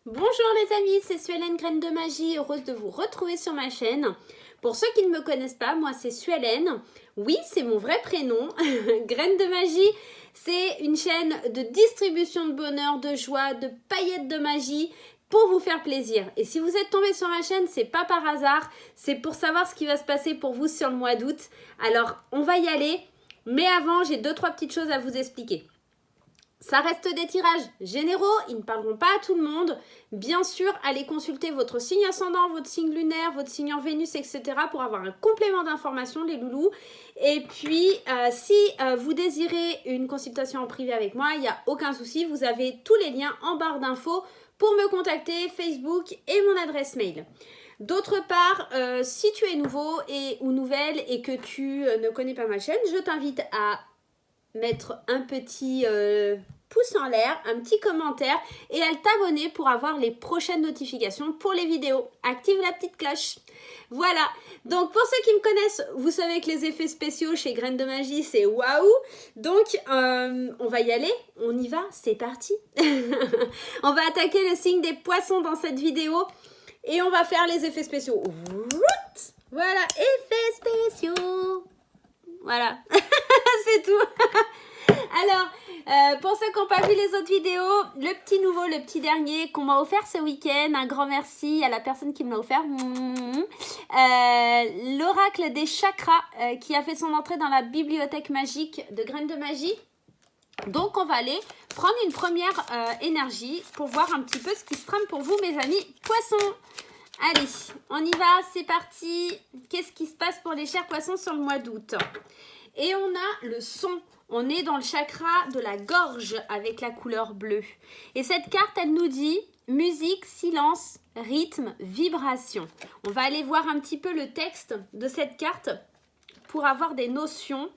Bonjour les amis, c'est Suelen Graine de Magie, heureuse de vous retrouver sur ma chaîne. Pour ceux qui ne me connaissent pas, moi c'est Suelen. Oui, c'est mon vrai prénom. Graine de Magie, c'est une chaîne de distribution de bonheur, de joie, de paillettes de magie pour vous faire plaisir. Et si vous êtes tombé sur ma chaîne, c'est pas par hasard, c'est pour savoir ce qui va se passer pour vous sur le mois d'août. Alors, on va y aller, mais avant, j'ai 2-3 petites choses à vous expliquer. Ça reste des tirages généraux, ils ne parleront pas à tout le monde. Bien sûr, allez consulter votre signe ascendant, votre signe lunaire, votre signe en Vénus, etc. pour avoir un complément d'information, les loulous. Et puis, si vous désirez une consultation en privé avec moi, il n'y a aucun souci. Vous avez tous les liens en barre d'infos pour me contacter, Facebook et mon adresse mail. D'autre part, si tu es nouveau ou nouvelle et que tu ne connais pas ma chaîne, je t'invite à mettre un petit pouce en l'air, un petit commentaire et à t'abonner pour avoir les prochaines notifications pour les vidéos. Active la petite cloche. Voilà, donc pour ceux qui me connaissent, vous savez que les effets spéciaux chez Graines de Magie, c'est waouh. Donc, on va y aller, on y va, c'est parti. On va attaquer le signe des poissons dans cette vidéo et on va faire les effets spéciaux. Voilà, effets spéciaux. Voilà, c'est tout. Alors, pour ceux qui n'ont pas vu les autres vidéos, le petit nouveau, le petit dernier qu'on m'a offert ce week-end, un grand merci à la personne qui me l'a offert. L'oracle des chakras qui a fait son entrée dans la bibliothèque magique de Graines de Magie. Donc, on va aller prendre une première énergie pour voir un petit peu ce qui se trame pour vous, mes amis poissons. Allez, on y va, c'est parti. Qu'est-ce qui se passe pour les chers poissons sur le mois d'août? Et on a le son. On est dans le chakra de la gorge avec la couleur bleue. Et cette carte, elle nous dit musique, silence, rythme, vibration. On va aller voir un petit peu le texte de cette carte pour avoir des notions.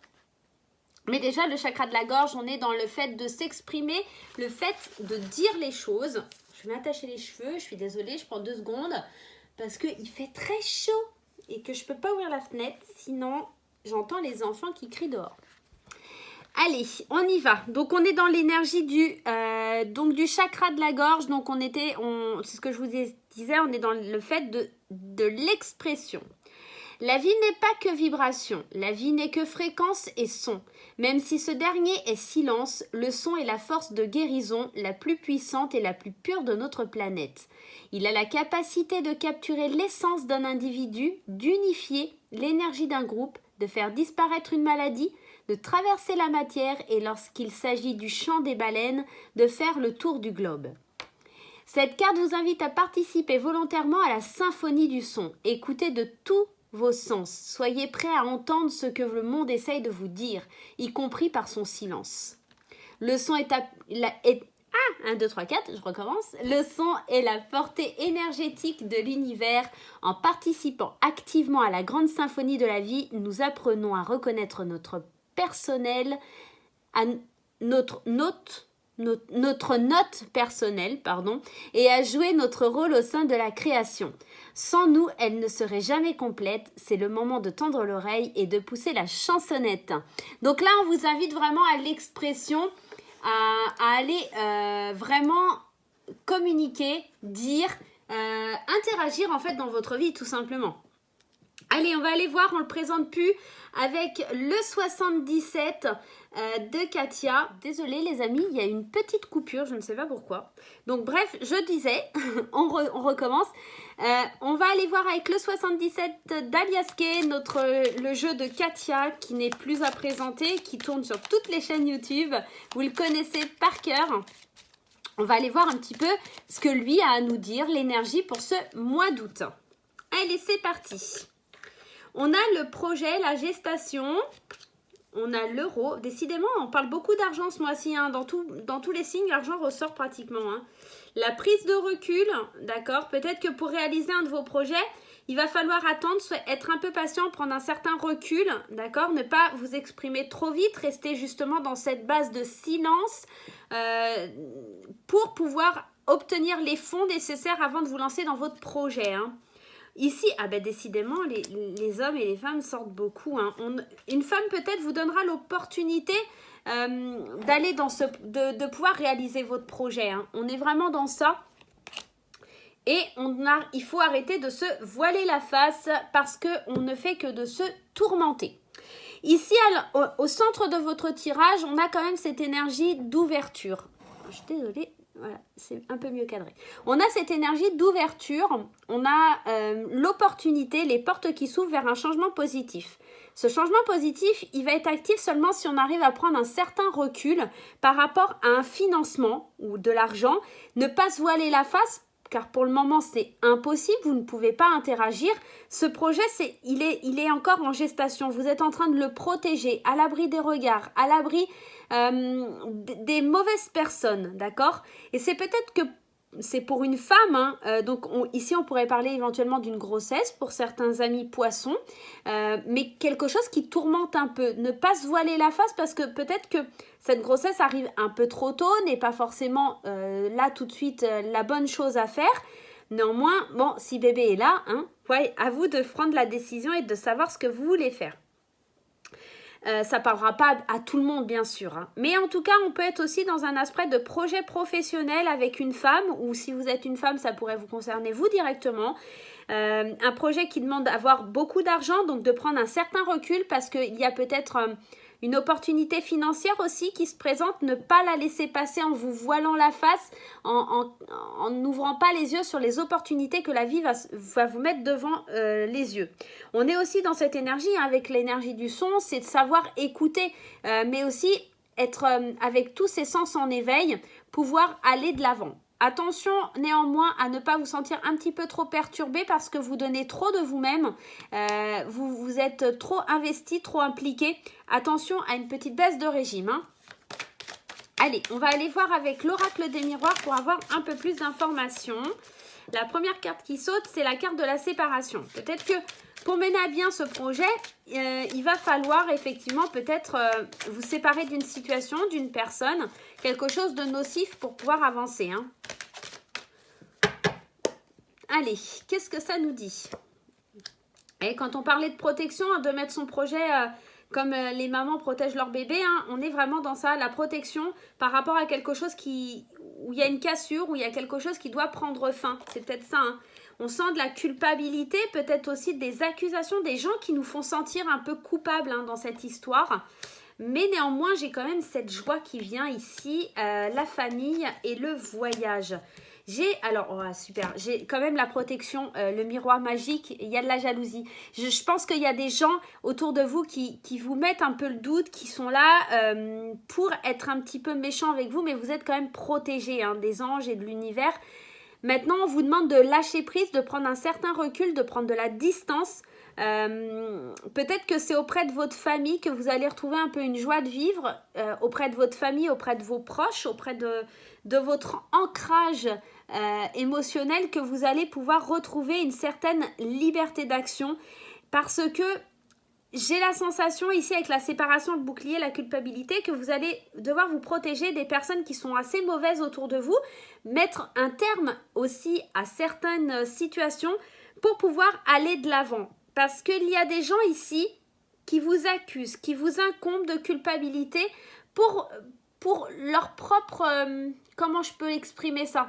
Mais déjà, le chakra de la gorge, on est dans le fait de s'exprimer, le fait de dire les choses. Je vais m'attacher les cheveux, je suis désolée, je prends 2 secondes parce qu'il fait très chaud et que je ne peux pas ouvrir la fenêtre, sinon j'entends les enfants qui crient dehors. Allez, on y va. Donc, on est dans l'énergie du chakra de la gorge. Donc, c'est ce que je vous disais, on est dans le fait de l'expression. La vie n'est pas que vibration, la vie n'est que fréquence et son. Même si ce dernier est silence, le son est la force de guérison la plus puissante et la plus pure de notre planète. Il a la capacité de capturer l'essence d'un individu, d'unifier l'énergie d'un groupe, de faire disparaître une maladie, de traverser la matière et lorsqu'il s'agit du chant des baleines, de faire le tour du globe. Cette carte vous invite à participer volontairement à la symphonie du son. Écoutez de tous vos sens. Soyez prêts à entendre ce que le monde essaye de vous dire, y compris par son silence. Le son est 1, 2, 3, 4, je recommence. Le son est la portée énergétique de l'univers. En participant activement à la grande symphonie de la vie, nous apprenons à reconnaître notre personnel, notre note personnelle, et à jouer notre rôle au sein de la création. Sans nous, elle ne serait jamais complète. C'est le moment de tendre l'oreille et de pousser la chansonnette. Donc là, on vous invite vraiment à l'expression, à aller vraiment communiquer, dire, interagir en fait dans votre vie tout simplement. Allez, on va aller voir, on le présente plus avec le 77 de Katia. Désolée les amis, il y a une petite coupure, je ne sais pas pourquoi. Donc bref, je disais, on recommence. On va aller voir avec le 77 d'Aliaske, le jeu de Katia qui n'est plus à présenter, qui tourne sur toutes les chaînes YouTube. Vous le connaissez par cœur. On va aller voir un petit peu ce que lui a à nous dire, l'énergie pour ce mois d'août. Allez, c'est parti. On a le projet, la gestation, on a l'euro. Décidément, on parle beaucoup d'argent ce mois-ci. Dans tous les signes, l'argent ressort pratiquement. La prise de recul, d'accord. Peut-être que pour réaliser un de vos projets, il va falloir attendre, être un peu patient, prendre un certain recul, d'accord. Ne pas vous exprimer trop vite, rester justement dans cette base de silence pour pouvoir obtenir les fonds nécessaires avant de vous lancer dans votre projet, Ici, décidément, les hommes et les femmes sortent beaucoup. Une femme peut-être vous donnera l'opportunité d'aller de pouvoir réaliser votre projet. On est vraiment dans ça. Et il faut arrêter de se voiler la face parce qu'on ne fait que de se tourmenter. Ici, au centre de votre tirage, on a quand même cette énergie d'ouverture. Je suis désolée, voilà, c'est un peu mieux cadré. On a cette énergie d'ouverture, on a l'opportunité, les portes qui s'ouvrent vers un changement positif. Ce changement positif, il va être actif seulement si on arrive à prendre un certain recul par rapport à un financement ou de l'argent, ne pas se voiler la face, car pour le moment c'est impossible, vous ne pouvez pas interagir. Ce projet, il est encore en gestation, vous êtes en train de le protéger, à l'abri des regards, à l'abri des mauvaises personnes, d'accord? Et c'est peut-être que c'est pour une femme, hein, donc ici on pourrait parler éventuellement d'une grossesse pour certains amis poissons, mais quelque chose qui tourmente un peu. Ne pas se voiler la face parce que peut-être que cette grossesse arrive un peu trop tôt, n'est pas forcément là tout de suite la bonne chose à faire. Néanmoins, bon, si bébé est là, hein, ouais, à vous de prendre la décision et de savoir ce que vous voulez faire. Ça ne parlera pas à tout le monde, bien sûr. Hein. Mais en tout cas, on peut être aussi dans un aspect de projet professionnel avec une femme, ou si vous êtes une femme, ça pourrait vous concerner vous directement. Un projet qui demande d'avoir beaucoup d'argent, donc de prendre un certain recul parce qu'il y a peut-être une opportunité financière aussi qui se présente, ne pas la laisser passer en vous voilant la face, en n'ouvrant pas les yeux sur les opportunités que la vie va vous mettre devant les yeux. On est aussi dans cette énergie, hein, avec l'énergie du son, c'est de savoir écouter, mais aussi être avec tous ses sens en éveil, pouvoir aller de l'avant. Attention néanmoins à ne pas vous sentir un petit peu trop perturbé parce que vous donnez trop de vous-même, vous êtes trop investi, trop impliqué. Attention à une petite baisse de régime. Hein. Allez, on va aller voir avec l'oracle des miroirs pour avoir un peu plus d'informations. La première carte qui saute, c'est la carte de la séparation. Peut-être que pour mener à bien ce projet, il va falloir effectivement peut-être vous séparer d'une situation, d'une personne, quelque chose de nocif pour pouvoir avancer. Hein. Allez, qu'est-ce que ça nous dit? Et quand on parlait de protection, de mettre son projet comme les mamans protègent leur bébé, hein, on est vraiment dans ça, la protection par rapport à quelque chose où il y a une cassure, où il y a quelque chose qui doit prendre fin. C'est peut-être ça, hein. On sent de la culpabilité, peut-être aussi des accusations, des gens qui nous font sentir un peu coupables, hein, dans cette histoire. Mais néanmoins, j'ai quand même cette joie qui vient ici, la famille et le voyage. J'ai quand même la protection, le miroir magique, il y a de la jalousie. Je pense qu'il y a des gens autour de vous qui vous mettent un peu le doute, qui sont là pour être un petit peu méchants avec vous, mais vous êtes quand même protégés, hein, des anges et de l'univers. Maintenant, on vous demande de lâcher prise, de prendre un certain recul, de prendre de la distance. Peut-être que c'est auprès de votre famille que vous allez retrouver un peu une joie de vivre, auprès de votre famille, auprès de vos proches, auprès de votre ancrage émotionnel, que vous allez pouvoir retrouver une certaine liberté d'action, parce que j'ai la sensation ici avec la séparation, le bouclier, la culpabilité, que vous allez devoir vous protéger des personnes qui sont assez mauvaises autour de vous, mettre un terme aussi à certaines situations pour pouvoir aller de l'avant. Parce qu'il y a des gens ici qui vous accusent, qui vous incombent de culpabilité pour leur propre... comment je peux exprimer ça ?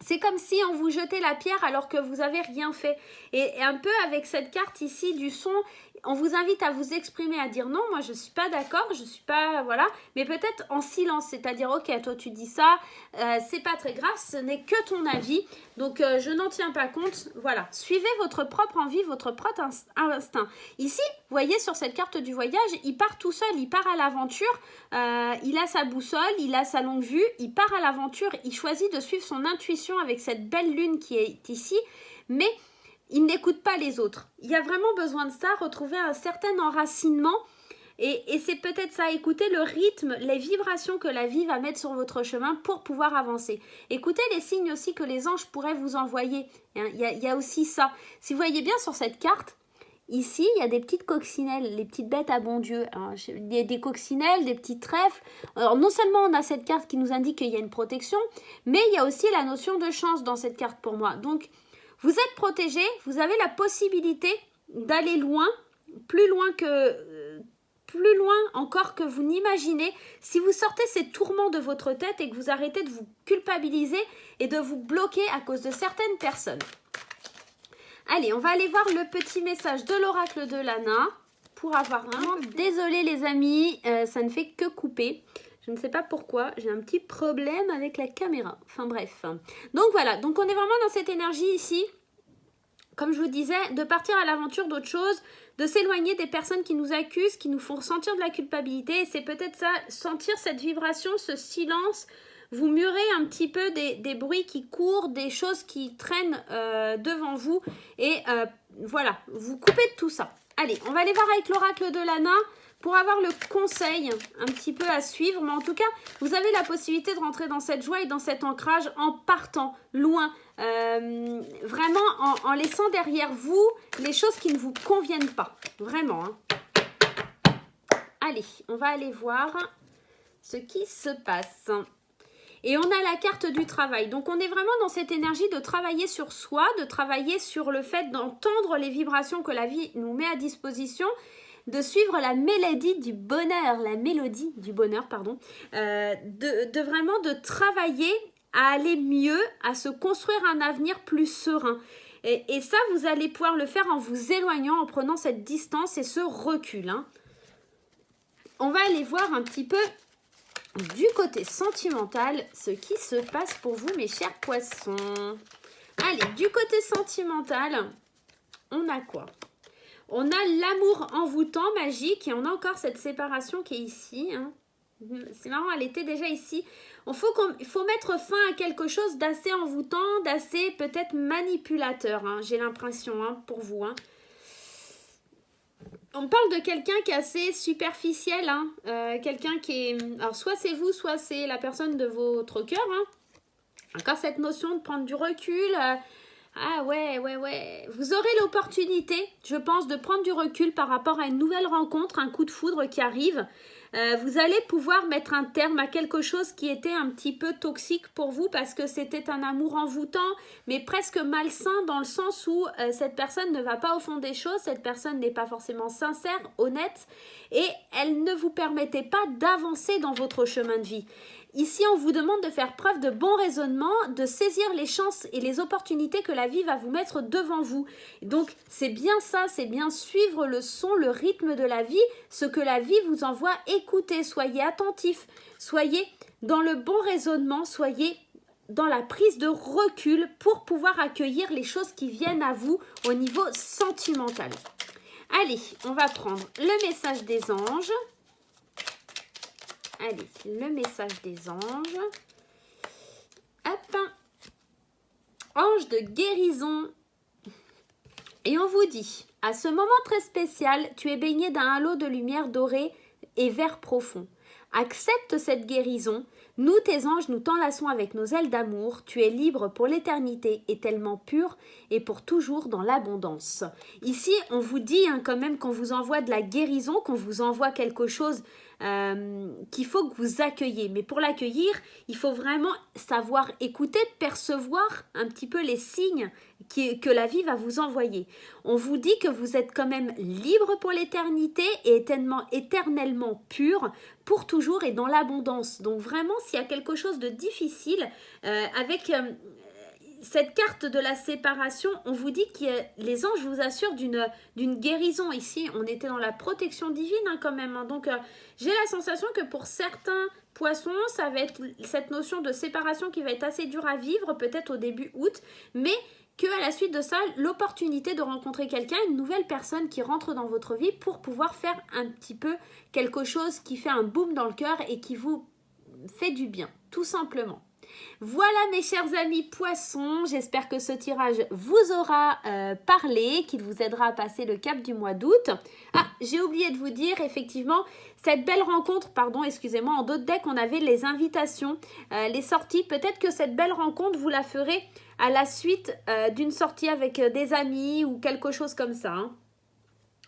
C'est comme si on vous jetait la pierre alors que vous n'avez rien fait. Et un peu avec cette carte ici du son, on vous invite à vous exprimer, à dire non, moi je ne suis pas d'accord, je ne suis pas... Voilà. Mais peut-être en silence, c'est-à-dire, ok, toi tu dis ça, c'est pas très grave, ce n'est que ton avis. Donc je n'en tiens pas compte. Voilà. Suivez votre propre envie, votre propre instinct. Ici, vous voyez sur cette carte du voyage, il part tout seul, il part à l'aventure. Il a sa boussole, il a sa longue vue, il part à l'aventure, il choisit de suivre son intuition avec cette belle lune qui est ici, mais il n'écoute pas les autres. Il y a vraiment besoin de ça, retrouver un certain enracinement, et c'est peut-être ça, écouter le rythme, les vibrations que la vie va mettre sur votre chemin pour pouvoir avancer. Écoutez les signes aussi que les anges pourraient vous envoyer. Il y a aussi ça. Si vous voyez bien sur cette carte, ici, il y a des petites coccinelles, les petites bêtes à bon Dieu. Hein. Des coccinelles, des petits trèfles. Alors, non seulement on a cette carte qui nous indique qu'il y a une protection, mais il y a aussi la notion de chance dans cette carte pour moi. Donc, vous êtes protégé, vous avez la possibilité d'aller loin, plus loin plus loin encore que vous n'imaginez si vous sortez ces tourments de votre tête et que vous arrêtez de vous culpabiliser et de vous bloquer à cause de certaines personnes. Allez, on va aller voir le petit message de l'oracle de Lana pour avoir vraiment... Désolée les amis, ça ne fait que couper. Je ne sais pas pourquoi, j'ai un petit problème avec la caméra. Enfin bref. Donc voilà, donc on est vraiment dans cette énergie ici. Comme je vous disais, de partir à l'aventure d'autre chose, de s'éloigner des personnes qui nous accusent, qui nous font ressentir de la culpabilité. Et c'est peut-être ça, sentir cette vibration, ce silence. Vous murez un petit peu des bruits qui courent, des choses qui traînent devant vous. Et voilà, vous coupez de tout ça. Allez, on va aller voir avec l'oracle de Lana pour avoir le conseil un petit peu à suivre. Mais en tout cas, vous avez la possibilité de rentrer dans cette joie et dans cet ancrage en partant loin. Vraiment en laissant derrière vous les choses qui ne vous conviennent pas. Vraiment. Hein. Allez, on va aller voir ce qui se passe. Et on a la carte du travail. Donc, on est vraiment dans cette énergie de travailler sur soi, de travailler sur le fait d'entendre les vibrations que la vie nous met à disposition, de suivre la mélodie du bonheur, de vraiment de travailler à aller mieux, à se construire un avenir plus serein. Et ça, vous allez pouvoir le faire en vous éloignant, en prenant cette distance et ce recul. Hein. On va aller voir un petit peu du côté sentimental ce qui se passe pour vous, mes chers poissons. Allez, du côté sentimental, on a quoi ? On a l'amour envoûtant, magique, et on a encore cette séparation qui est ici. Hein. C'est marrant, elle était déjà ici. Il faut mettre fin à quelque chose d'assez envoûtant, d'assez peut-être manipulateur, hein, j'ai l'impression, hein, pour vous. Hein. On parle de quelqu'un qui est assez superficiel, hein, quelqu'un qui est... Alors, soit c'est vous, soit c'est la personne de votre cœur. Hein. Encore cette notion de prendre du recul... Ah ouais. Vous aurez l'opportunité, je pense, de prendre du recul par rapport à une nouvelle rencontre, un coup de foudre qui arrive. Vous allez pouvoir mettre un terme à quelque chose qui était un petit peu toxique pour vous parce que c'était un amour envoûtant, mais presque malsain dans le sens où cette personne ne va pas au fond des choses, cette personne n'est pas forcément sincère, honnête, et elle ne vous permettait pas d'avancer dans votre chemin de vie. Ici, on vous demande de faire preuve de bon raisonnement, de saisir les chances et les opportunités que la vie va vous mettre devant vous. Donc, c'est bien ça, c'est bien suivre le son, le rythme de la vie, ce que la vie vous envoie. Écoutez, soyez attentifs, soyez dans le bon raisonnement, soyez dans la prise de recul pour pouvoir accueillir les choses qui viennent à vous au niveau sentimental. Allez, on va prendre le message des anges. Allez, le message des anges. Hop. Ange de guérison. Et on vous dit, à ce moment très spécial, tu es baigné d'un halo de lumière dorée et vert profond. Accepte cette guérison. Nous, tes anges, nous t'enlaçons avec nos ailes d'amour. Tu es libre pour l'éternité et tellement pur et pour toujours dans l'abondance. Ici, on vous dit quand même qu'on vous envoie de la guérison, qu'on vous envoie quelque chose qu'il faut que vous accueilliez. Mais pour l'accueillir, il faut vraiment savoir écouter, percevoir un petit peu les signes que la vie va vous envoyer. On vous dit que vous êtes quand même libre pour l'éternité et éternellement pur pour toujours et dans l'abondance. Donc vraiment, s'il y a quelque chose de difficile avec... cette carte de la séparation, on vous dit que les anges vous assurent d'une guérison. Ici, on était dans la protection divine quand même. Hein. Donc, j'ai la sensation que pour certains poissons, ça va être cette notion de séparation qui va être assez dure à vivre, peut-être au début août, mais qu'à la suite de ça, l'opportunité de rencontrer quelqu'un, une nouvelle personne qui rentre dans votre vie pour pouvoir faire un petit peu quelque chose qui fait un boom dans le cœur et qui vous fait du bien, tout simplement. Voilà mes chers amis poissons, j'espère que ce tirage vous aura parlé, qu'il vous aidera à passer le cap du mois d'août. Ah, j'ai oublié de vous dire, effectivement, cette belle rencontre, excusez-moi, en d'autres decks, on avait les invitations, les sorties. Peut-être que cette belle rencontre, vous la ferez à la suite d'une sortie avec des amis ou quelque chose comme ça, hein.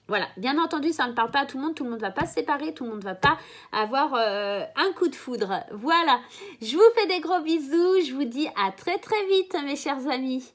Voilà, bien entendu, ça ne parle pas à tout le monde ne va pas se séparer, tout le monde ne va pas avoir un coup de foudre. Voilà, je vous fais des gros bisous, je vous dis à très très vite mes chers amis.